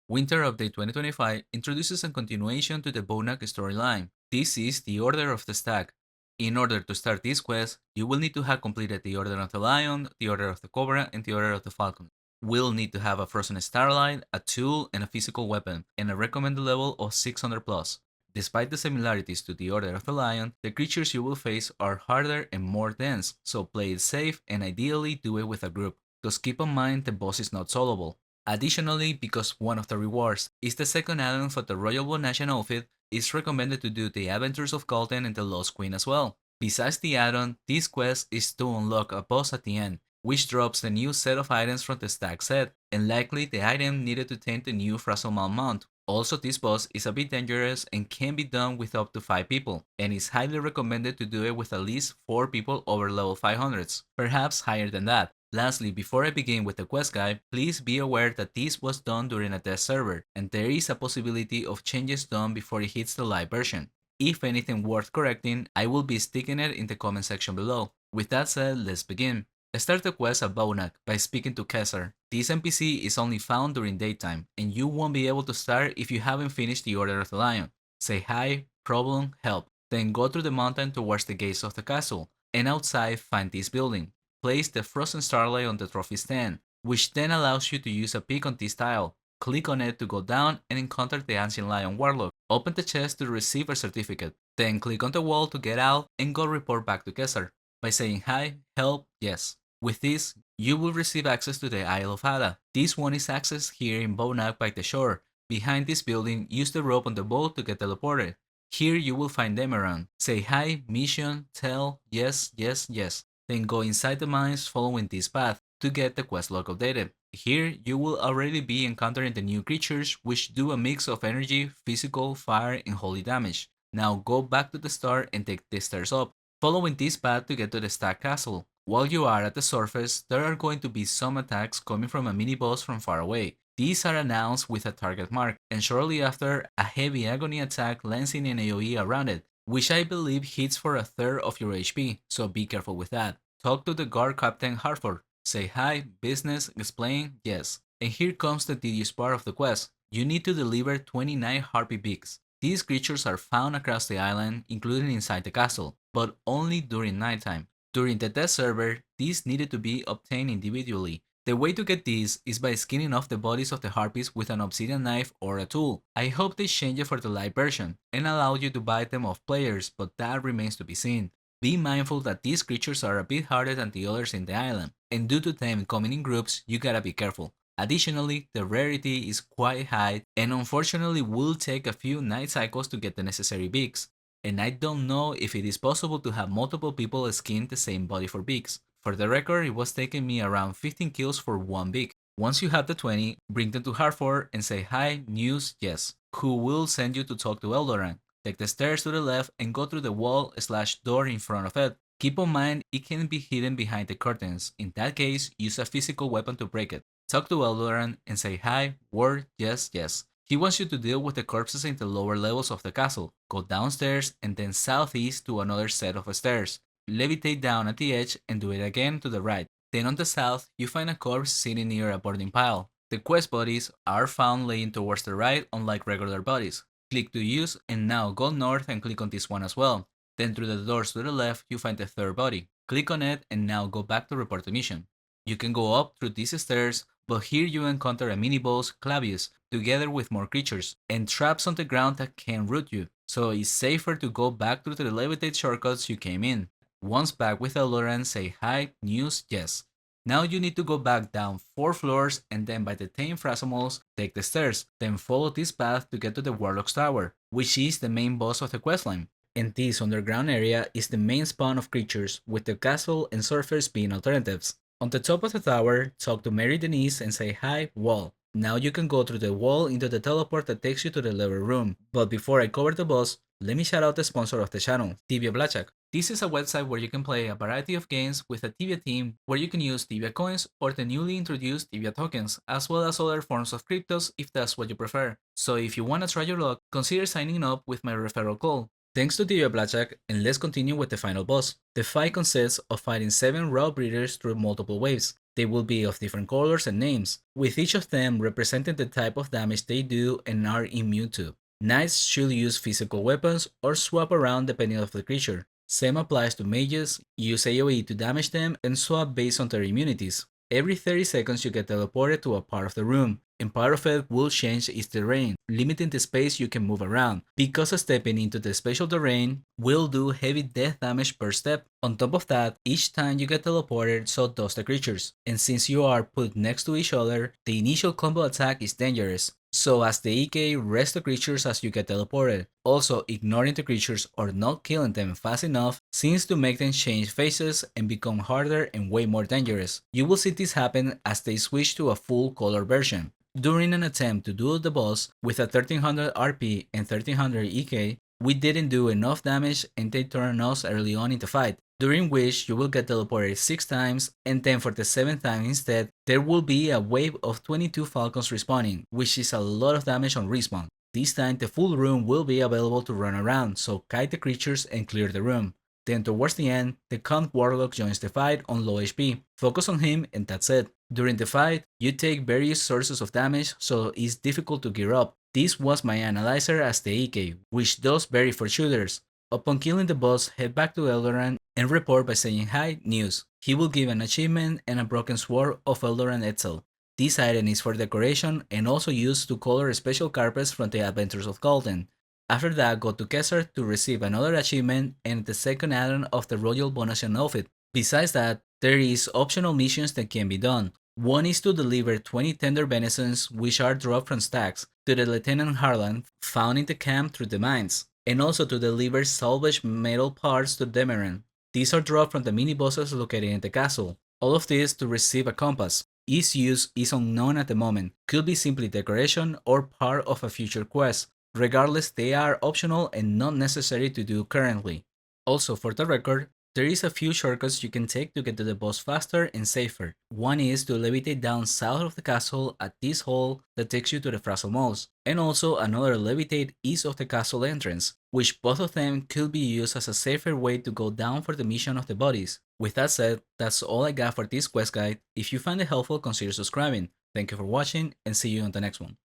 Winter Update 2025 introduces a continuation to the Bonak storyline. This is the Order of the Stag. In order to start this quest, you will need to have completed the Order of the Lion, the Order of the Cobra, and the Order of the Falcon. We'll need to have a Frozen Starlight, a tool, and a physical weapon, and a recommended level of 600 plus. Despite the similarities to the Order of the Lion, the creatures you will face are harder and more dense, so play it safe and ideally do it with a group. Just keep in mind the boss is not soloable. Additionally, because one of the rewards is the second add-on for the Royal Bonasian outfit, it's recommended to do the Adventures of Galten and the Lost Queen as well. Besides the add-on, this quest is to unlock a boss at the end, which drops the new set of items from the Stag set, and likely the item needed to tame the new Frazzleman mount. Also, this boss is a bit dangerous and can be done with up to 5 people, and is highly recommended to do it with at least 4 people over level 500s, perhaps higher than that. Lastly, before I begin with the quest guide, please be aware that this was done during a test server, and there is a possibility of changes done before it hits the live version. If anything worth correcting, I will be sticking it in the comment section below. With that said, let's begin. Start the quest at Bonak by speaking to Kesar. This NPC is only found during daytime, and you won't be able to start if you haven't finished the Order of the Lion. Say hi, problem, help. Then go through the mountain towards the gates of the castle, and outside find this building. Place the Frozen Starlight on the trophy stand, which then allows you to use a pick on this tile. Click on it to go down and encounter the Ancient Lion Warlock. Open the chest to receive a certificate. Then click on the wall to get out and go report back to Kesar by saying hi, help, yes. With this, you will receive access to the Isle of Hada. This one is accessed here in Bonak by the shore. Behind this building, use the rope on the boat to get teleported. Here you will find them around. Say hi, mission, tell, yes, yes, yes. Then go inside the mines following this path to get the quest log updated. Here you will already be encountering the new creatures which do a mix of energy, physical, fire, and holy damage. Now go back to the start and take the stairs up, following this path to get to the Stag Castle. While you are at the surface, there are going to be some attacks coming from a mini boss from far away. These are announced with a target mark, and shortly after, a heavy agony attack lands in an AoE around it, which I believe hits for a third of your HP, so be careful with that. Talk to the guard Captain Hartford. Say hi, business, explain, yes. And here comes the tedious part of the quest. You need to deliver 29 harpy beaks. These creatures are found across the island, including inside the castle, but only during nighttime. During the test server, these needed to be obtained individually. The way to get these is by skinning off the bodies of the harpies with an obsidian knife or a tool. I hope they change it for the live version and allow you to buy them off players, but that remains to be seen. Be mindful that these creatures are a bit harder than the others in the island, and due to them coming in groups, you gotta be careful. Additionally, the rarity is quite high and unfortunately will take a few night cycles to get the necessary beaks. And I don't know if it is possible to have multiple people skin the same body for beaks. For the record, it was taking me around 15 kills for one beak. Once you have the 20, bring them to Hartford and say hi, news, yes, who will send you to talk to Eldoran. Take the stairs to the left and go through the wall/door in front of it. Keep in mind it can be hidden behind the curtains. In that case, use a physical weapon to break it. Talk to Eldoran and say hi, word, yes, yes. He wants you to deal with the corpses in the lower levels of the castle. Go downstairs and then southeast to another set of stairs. Levitate down at the edge and do it again to the right. Then on the south, you find a corpse sitting near a burning pile. The quest bodies are found laying towards the right, unlike regular bodies. Click to use and now go north and click on this one as well. Then through the doors to the left, you find the third body. Click on it and now go back to report the mission. You can go up through these stairs, but here you encounter a mini boss, Clavius, together with more creatures, and traps on the ground that can root you, so it's safer to go back through the levitate shortcuts you came in. Once back with Eldoran, say hi, news, yes. Now you need to go back down 4 floors and then by the tame Frazzlemals, take the stairs, then follow this path to get to the Warlock's Tower, which is the main boss of the questline. And this underground area is the main spawn of creatures, with the castle and surface being alternatives. On the top of the tower, talk to Mary Denise and say hi, wall. Now you can go through the wall into the teleport that takes you to the level room. But before I cover the boss, let me shout out the sponsor of the channel, Tibia Blackjack. This is a website where you can play a variety of games with a Tibia team where you can use Tibia coins or the newly introduced Tibia tokens, as well as other forms of cryptos if that's what you prefer. So if you wanna try your luck, consider signing up with my referral code. Thanks to Tibia Blackjack, and let's continue with the final boss. The fight consists of fighting 7 raw breeders through multiple waves. They will be of different colors and names, with each of them representing the type of damage they do and are immune to. Knights should use physical weapons or swap around depending on the creature. Same applies to mages, use AoE to damage them and swap based on their immunities. Every 30 seconds you get teleported to a part of the room, and part of it will change its terrain, limiting the space you can move around, because stepping into the special terrain will do heavy death damage per step. On top of that, each time you get teleported, so does the creatures, and since you are put next to each other, the initial combo attack is dangerous. So as the EK, rest the creatures as you get teleported. Also, ignoring the creatures or not killing them fast enough seems to make them change faces and become harder and way more dangerous. You will see this happen as they switch to a full color version. During an attempt to duel the boss with a 1300 RP and 1300 EK, we didn't do enough damage and they turned us early on in the fight, during which you will get teleported 6 times, and then for the 7th time instead, there will be a wave of 22 falcons respawning, which is a lot of damage on respawn. This time the full room will be available to run around, so kite the creatures and clear the room. Then towards the end, the Count Warlock joins the fight on low HP. Focus on him and that's it. During the fight, you take various sources of damage, so it's difficult to gear up. This was my analyzer as the EK, which does vary for shooters. Upon killing the boss, head back to Eldoran and report by saying hi, news. He will give an achievement and a broken sword of Eldoran Etzel. This item is for decoration and also used to color special carpets from the Adventures of Golden. After that, go to Kesser to receive another achievement and the second add-on of the Royal Bonasian outfit. Besides that, there is optional missions that can be done. One is to deliver 20 tender venisons which are dropped from Stags to the Lieutenant Harlan found in the camp through the mines, and also to deliver salvaged metal parts to Demeran. These are dropped from the mini-bosses located in the castle. All of this to receive a compass. Its use is unknown at the moment, could be simply decoration or part of a future quest. Regardless, they are optional and not necessary to do currently. Also, for the record, there is a few shortcuts you can take to get to the boss faster and safer. One is to levitate down south of the castle at this hole that takes you to the Frazzle Moles, and also another levitate east of the castle entrance, which both of them could be used as a safer way to go down for the mission of the bodies. With that said, that's all I got for this quest guide. If you find it helpful, consider subscribing. Thank you for watching and see you on the next one.